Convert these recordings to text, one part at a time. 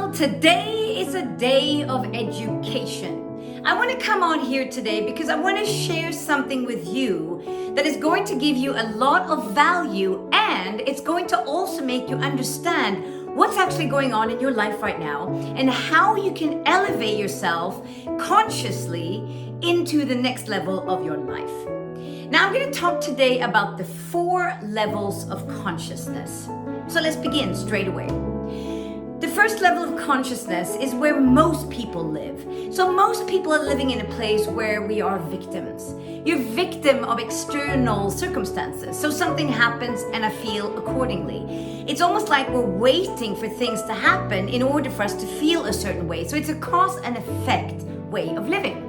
Well, today is a day of education. I want to come on here today because I want to share something with you that is going to give you a lot of value, and it's going to also make you understand what's actually going on in your life right now and how you can elevate yourself consciously into the next level of your life. Now, I'm going to talk today about the 4 levels of consciousness. So let's begin straight away. The first level of consciousness is where most people live. So most people are living in a place where we are victims. You're victim of external circumstances. So something happens and I feel accordingly. It's almost like we're waiting for things to happen in order for us to feel a certain way. So it's a cause and effect way of living.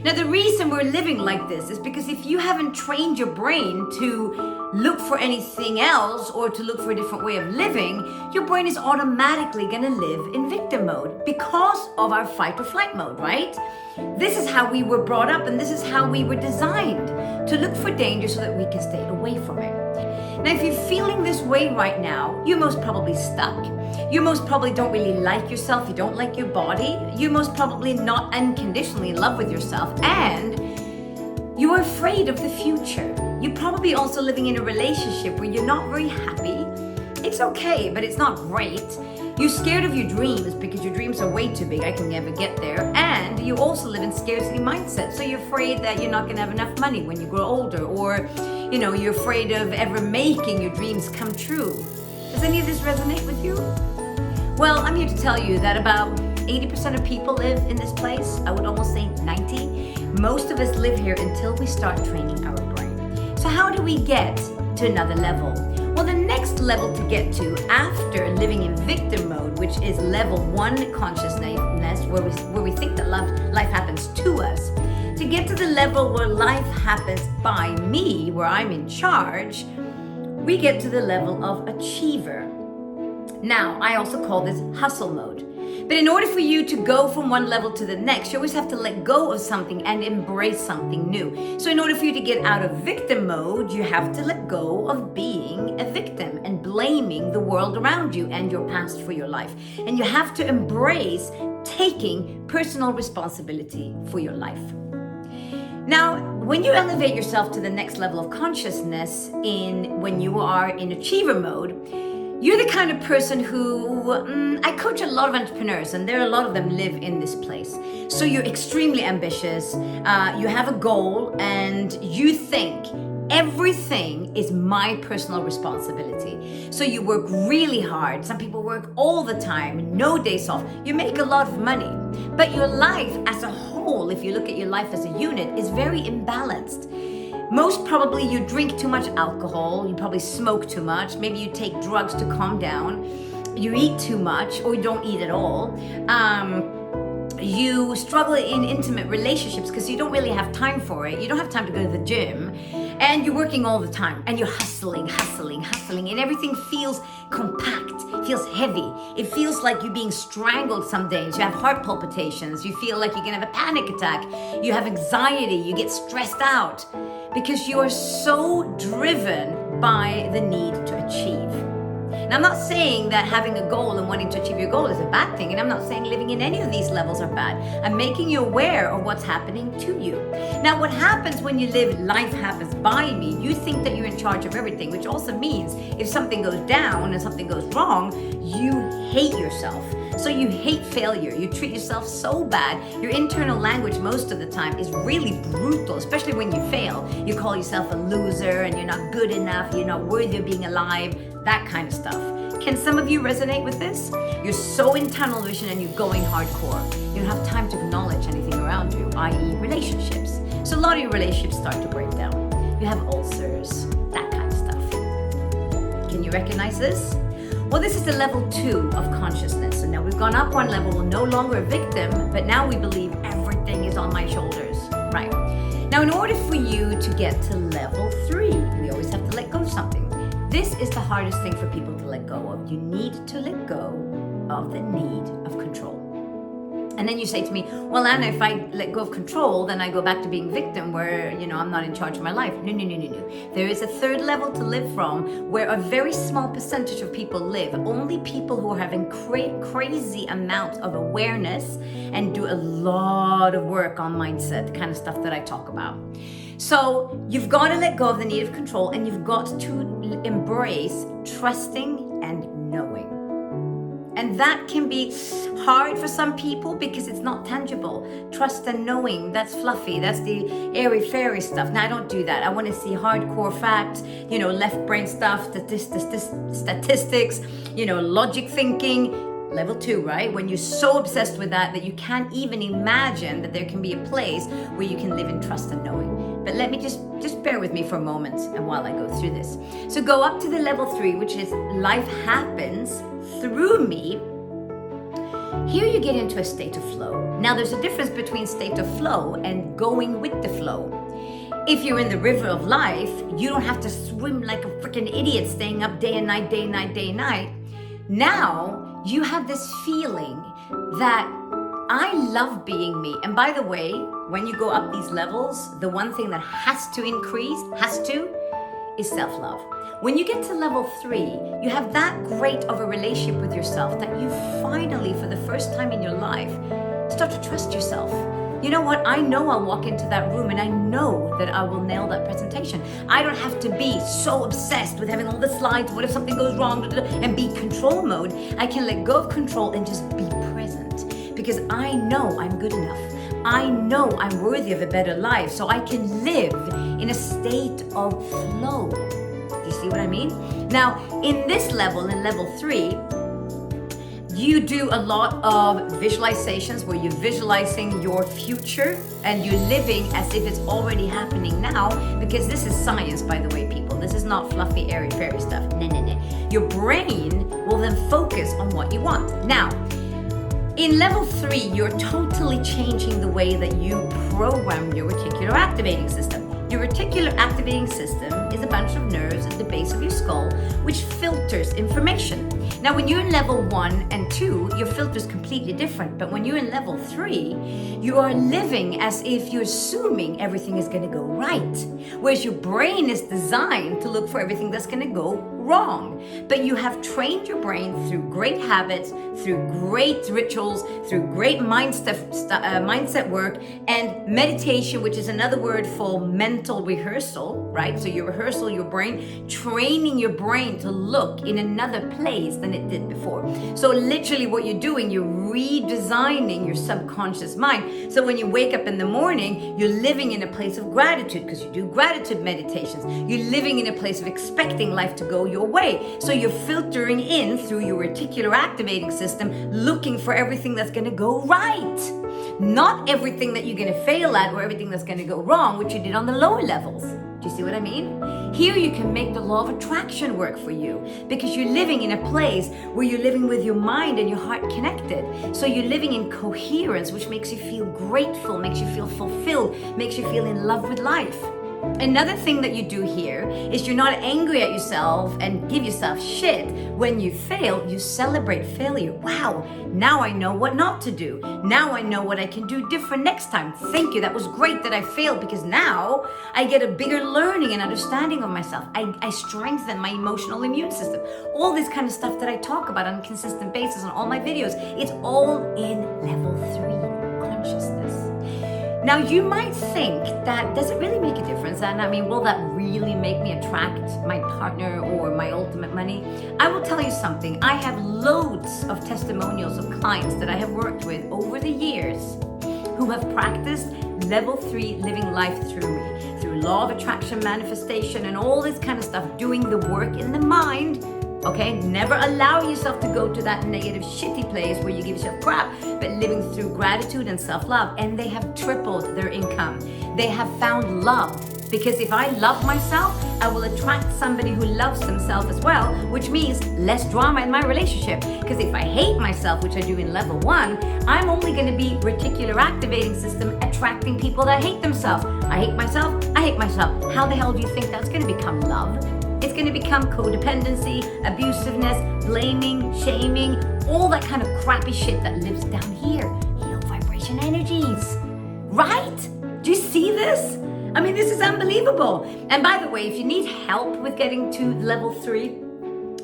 Now, the reason we're living like this is because if you haven't trained your brain to look for anything else or to look for a different way of living, your brain is automatically going to live in victim mode because of our fight or flight mode, right? This is how we were brought up, and this is how we were designed to look for danger so that we can stay away from it. Now, if you're feeling this way right now, you're most probably stuck. You most probably don't really like yourself. You don't like your body. You're most probably not unconditionally in love with yourself. And you're afraid of the future. You're probably also living in a relationship where you're not very happy. It's okay, but it's not great. You're scared of your dreams because your dreams are way too big. I can never get there. And you also live in scarcity mindset. So you're afraid that you're not going to have enough money when you grow older, or you're afraid of ever making your dreams come true. Does any of this resonate with you? Well, I'm here to tell you that about 80% of people live in this place. I would almost say 90. Most of us live here until we start training our brain. So how do we get to another level? Well, the next level to get to after living in victim mode, which is level 1 consciousness, where we think that life happens to us. To get to the level where life happens by me, where I'm in charge, we get to the level of achiever. Now, I also call this hustle mode. But in order for you to go from one level to the next, you always have to let go of something and embrace something new. So in order for you to get out of victim mode, you have to let go of being a victim and blaming the world around you and your past for your life. And you have to embrace taking personal responsibility for your life. Now, when you elevate yourself to the next level of consciousness when you are in achiever mode, you're the kind of person who, I coach a lot of entrepreneurs, and a lot of them live in this place. So you're extremely ambitious, you have a goal, and you think everything is my personal responsibility. So you work really hard. Some people work all the time, no days off. You make a lot of money, but your life as a whole, if you look at your life as a unit, is very imbalanced. Most probably you drink too much alcohol, you probably smoke too much, maybe you take drugs to calm down, you eat too much or you don't eat at all. You struggle in intimate relationships because you don't really have time for it. You don't have time to go to the gym, and you're working all the time, and you're hustling, and everything feels compact, feels heavy. It feels like you're being strangled some days. You have heart palpitations. You feel like you're gonna have a panic attack. You have anxiety. You get stressed out because you are so driven by the need to achieve. Now, I'm not saying that having a goal and wanting to achieve your goal is a bad thing, and I'm not saying living in any of these levels are bad. I'm making you aware of what's happening to you. Now, what happens when you live life happens by me, you think that you're in charge of everything, which also means if something goes down and something goes wrong, you hate yourself. So you hate failure. You treat yourself so bad. Your internal language most of the time is really brutal, especially when you fail. You call yourself a loser and you're not good enough, you're not worthy of being alive, that kind of stuff. Can some of you resonate with this? You're so in tunnel vision and you're going hardcore. You don't have time to acknowledge anything around you, i.e. relationships. So a lot of your relationships start to break down. You have ulcers, that kind of stuff. Can you recognize this? Well, this is the level 2 of consciousness. And now we've gone up one level. We're no longer a victim, but now we believe everything is on my shoulders. Right. Now, in order for you to get to level 3, we always have to let go of something. This is the hardest thing for people to let go of. You need to let go of the need of control. And then you say to me, well, Anna, if I let go of control, then I go back to being victim where, I'm not in charge of my life. No. There is a third level to live from where a very small percentage of people live. Only people who are having crazy amount of awareness and do a lot of work on mindset, the kind of stuff that I talk about. So you've got to let go of the need of control, and you've got to embrace trusting and knowing. And that can be hard for some people because it's not tangible. Trust and knowing, that's fluffy. That's the airy-fairy stuff. Now, I don't do that. I want to see hardcore facts, left brain stuff, statistics, logic thinking. Level 2, right? When you're so obsessed with that you can't even imagine that there can be a place where you can live in trust and knowing. But let me just bear with me for a moment and while I go through this. So go up to the level 3, which is life happens through me. Here you get into a state of flow. Now there's a difference between state of flow and going with the flow. If you're in the river of life, you don't have to swim like a freaking idiot, staying up day and night, day and night, day and night. Now you have this feeling that I love being me. And by the way, when you go up these levels, the one thing that has to increase, is self-love. When you get to level 3, you have that great of a relationship with yourself that you finally, for the first time in your life, start to trust yourself. You know what? I know I'll walk into that room and I know that I will nail that presentation. I don't have to be so obsessed with having all the slides, what if something goes wrong, and be control mode. I can let go of control and just be present because I know I'm good enough. I know I'm worthy of a better life, so I can live in a state of flow. Do you see what I mean? Now, in this level, in level 3, you do a lot of visualizations where you're visualizing your future and you're living as if it's already happening now, because this is science, by the way, people. This is not fluffy, airy-fairy stuff. No. Your brain will then focus on what you want. Now, in level 3, you're totally changing the way that you program your reticular activating system. Your reticular activating system is a bunch of nerves at the base of your skull which filters information. Now, when you're in level 1 and 2, your filter is completely different. But when you're in level 3, you are living as if you're assuming everything is going to go right. Whereas your brain is designed to look for everything that's going to go wrong. But you have trained your brain through great habits, through great rituals, through great mindset work, and meditation, which is another word for mental rehearsal, right? So you rehearsal your brain, training your brain to look in another place than it did before. So literally what you're doing, you're redesigning your subconscious mind. So when you wake up in the morning, you're living in a place of gratitude because you do gratitude meditations. You're living in a place of expecting life to go your way. So you're filtering in through your reticular activating system, looking for everything that's going to go right. Not everything that you're going to fail at or everything that's going to go wrong, which you did on the lower levels. Do you see what I mean? Here you can make the law of attraction work for you because you're living in a place where you're living with your mind and your heart connected. So you're living in coherence, which makes you feel grateful, makes you feel fulfilled, makes you feel in love with life. Another thing that you do here is you're not angry at yourself and give yourself shit. When you fail, you celebrate failure. Wow, now I know what not to do. Now I know what I can do different next time. Thank you, that was great that I failed because now I get a bigger learning and understanding of myself. I strengthen my emotional immune system. All this kind of stuff that I talk about on a consistent basis on all my videos, it's all in level 3 consciousness. Now, you might think that, does it really make a difference? And I mean, will that really make me attract my partner or my ultimate money? I will tell you something. I have loads of testimonials of clients that I have worked with over the years who have practiced level 3 living life through me, through law of attraction, manifestation, and all this kind of stuff, doing the work in the mind. Okay, never allow yourself to go to that negative, shitty place where you give yourself crap, but living through gratitude and self-love. And they have tripled their income. They have found love. Because if I love myself, I will attract somebody who loves themselves as well, which means less drama in my relationship. Because if I hate myself, which I do in level 1, I'm only going to be reticular activating system attracting people that hate themselves. I hate myself, I hate myself. How the hell do you think that's going to become love? It's going to become codependency, abusiveness, blaming, shaming, all that kind of crappy shit that lives down here. Low vibration energies, right? Do you see this? I mean, this is unbelievable. And by the way, if you need help with getting to level 3,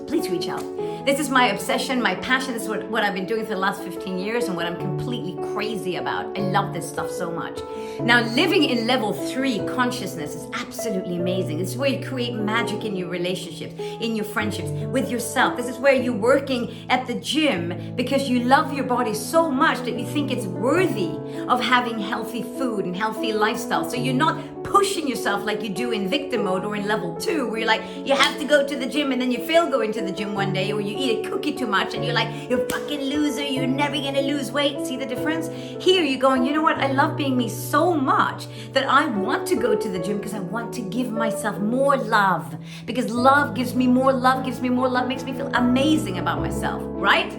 please reach out. This is my obsession, my passion. This is what I've been doing for the last 15 years and what I'm completely crazy about. I love this stuff so much. Now, living in level 3 consciousness is absolutely amazing. This is where you create magic in your relationships, in your friendships, with yourself. This is where you're working at the gym because you love your body so much that you think it's worthy of having healthy food and healthy lifestyle. So you're not pushing yourself like you do in victim mode or in level 2, where you're like, you have to go to the gym and then you fail going to the gym one day, or you eat a cookie too much and you're like, you're a fucking loser, you're never gonna lose weight. See the difference? Here you're going, you know what? I love being me so much that I want to go to the gym because I want to give myself more love. Because love gives me more love, makes me feel amazing about myself, right?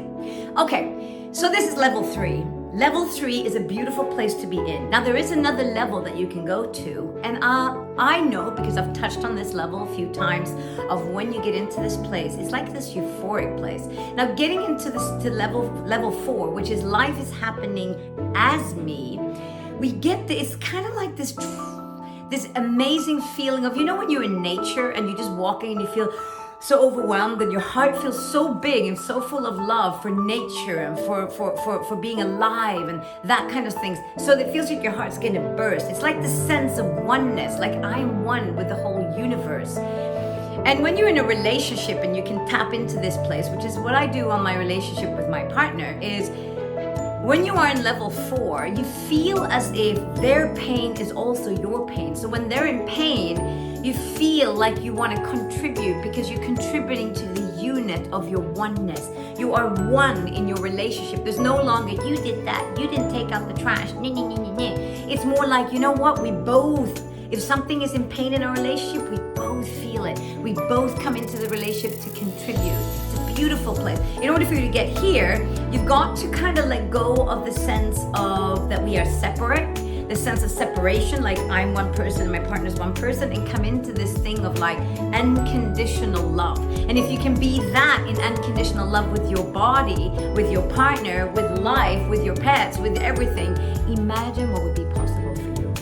Okay, so this is level 3. Level 3 is a beautiful place to be in. Now there is another level that you can go to, and I know because I've touched on this level a few times of when you get into this place, it's like this euphoric place. Now getting into this to level 4, which is life is happening as me, we get this, it's kind of like this amazing feeling of, you know, when you're in nature and you're just walking and you feel so overwhelmed and your heart feels so big and so full of love for nature and for being alive and that kind of things. So it feels like your heart's going to burst. It's like the sense of oneness, like I'm one with the whole universe. And when you're in a relationship and you can tap into this place, which is what I do on my relationship with my partner, is when you are in level 4, you feel as if their pain is also your pain. So when they're in pain, you feel like you want to contribute because you're contributing to the unit of your oneness. You are one in your relationship. There's no longer, you did that, you didn't take out the trash, It's more like, you know what, we both, if something is in pain in a relationship, we both feel it. We both come into the relationship to contribute. It's a beautiful place. In order for you to get here, you've got to kind of let go of the sense of that we are separate, the sense of separation, like I'm one person and my partner's one person, and come into this thing of like unconditional love. And if you can be that in unconditional love with your body, with your partner, with life, with your pets, with everything, imagine what would be possible for you.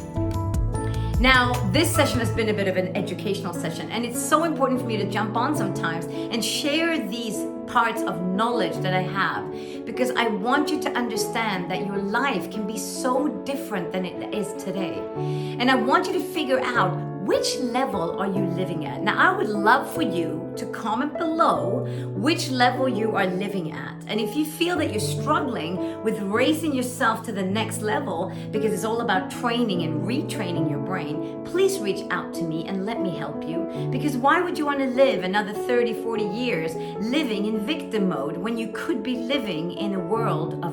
Now, this session has been a bit of an educational session, and it's so important for me to jump on sometimes and share these parts of knowledge that I have, because I want you to understand that your life can be so different than it is today. And I want you to figure out, which level are you living at? Now, I would love for you to comment below which level you are living at. And if you feel that you're struggling with raising yourself to the next level, because it's all about training and retraining your brain, please reach out to me and let me help you. Because why would you want to live another 30, 40 years living in victim mode when you could be living in a world of